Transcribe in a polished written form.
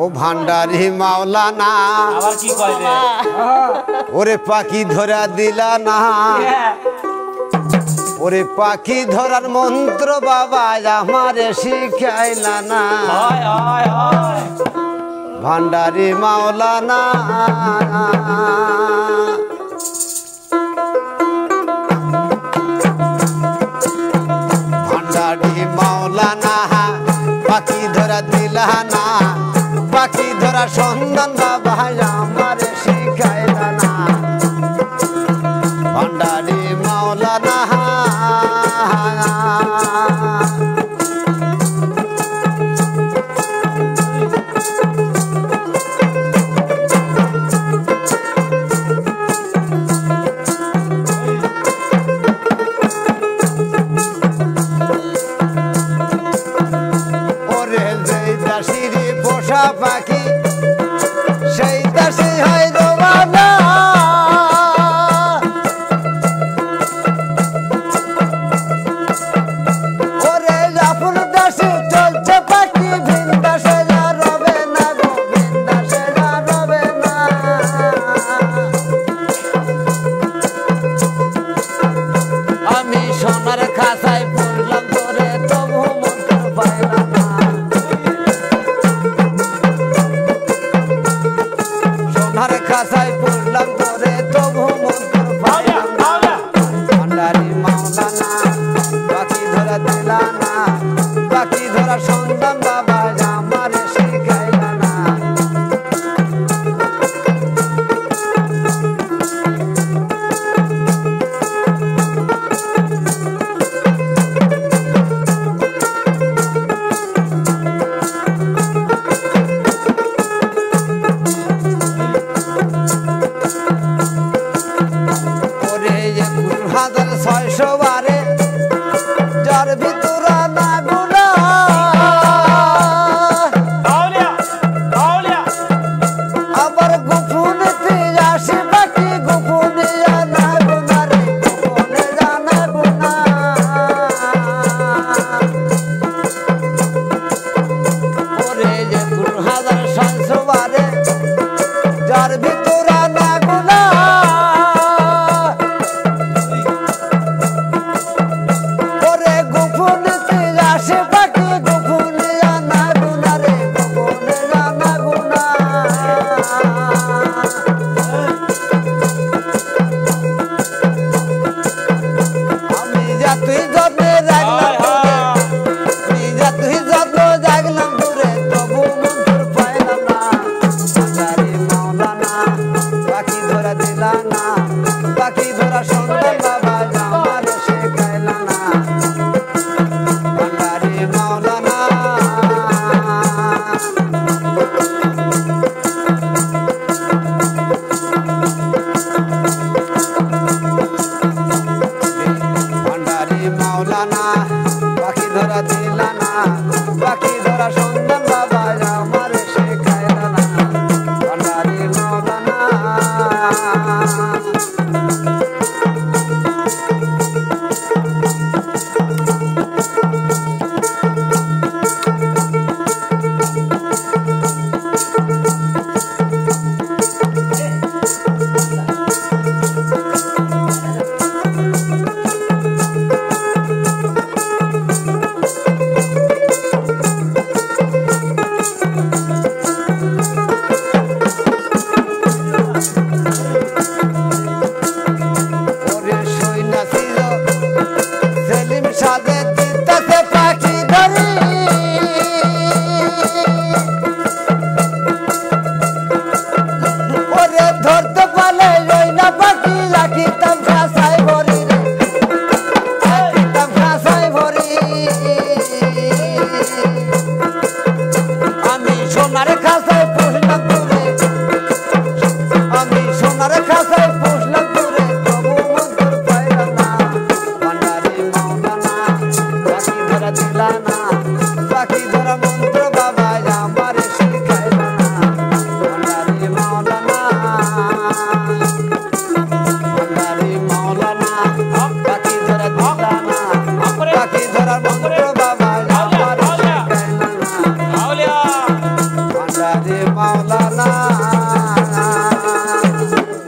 ও ভান্ডারি মাওলানা আবার কি কয় রে ওরে পাখি ধরা দিলা না ওরে পাখি ধরার মন্ত্র বাবা আমারে শিখাইলা না হায় হায় হায় ভান্ডারি মাওলানা ভান্ডারি মাওলানা পাখি ধরা দিলা না পাখি ধরা সন্ধান বাবা আমারে শিখাইলা না ভান্ডারি মাওলানা পাখি সেই দাসী হয় রোবানা ওরে আপন দাসী চলছে পাখি ভিন দাসে যা রবে না গো ভিন দাসে যা রবে না আমি সোনার খাসায় পড়লাম তোরে তবু মন্ত্র পাইলাম না সোনার খাসায় পড়লাম তোরে তবু মন্ত্র পাইলাম না ভান্ডারি মাওলানা পাখি ধরা দিলা না পাখি ধরা সন্ধান বাবা আমারে শিখাইলা না ওরে 21,600 বারে যার ভিতরা না গুনা আবার গোপনেতে আসে বাকি গোপনে জানা গুনা রে গোপনে জানা গুনা ওরে 21,600 বারে যার ভিতরা না গুনা ওরে গোপনেতে আসে বাকি গোপনে জানা গুনা রে গোপনে জানা গুনা আমি যতই যত্নে রাখলাম আমি যতই যত্ন জাগলাম দূরে তবু মন্ত্র পাইলাম না ভান্ডারি মাওলানা পাখি ধরা দিলা না পাখি ধরা সন্ধান বাবা আমারে শেখাইলা না ভান্ডারি মাওলানা ভান্ডারি মাওলানা পাখি ধরা দিলা না পাখি ধরা সন্ধান বাবা আমারে শেখাইলা না ভান্ডারি মাওলানা ওরে সৈন্যাসী সেলিম সাদে দিতাছে পাখি ধরি ওরে ধরতে পারলে ওই না পাখি রাখিতাম খাসায় ভরি রে রাখিতাম খাসায় ভরি আমি সোনার খাসায় পুষলাম তোরে আমি সোনার খাসায় পুষলাম তোরে তবু মন্ত্র পাইলাম না ভান্ডারি মাওলানা পাখি ধরা দিলা না পাখি ধরা মন্ত্র বাবা আমারে শিখাইলা না ভান্ডারি মাওলানা ভান্ডারি মাওলানা পাখি ধরা দিলা না পাখি ধরা মন্ত্র বাবা আমারে শিখাইলা না ভান্ডারি ভান্ডারি মাওলানা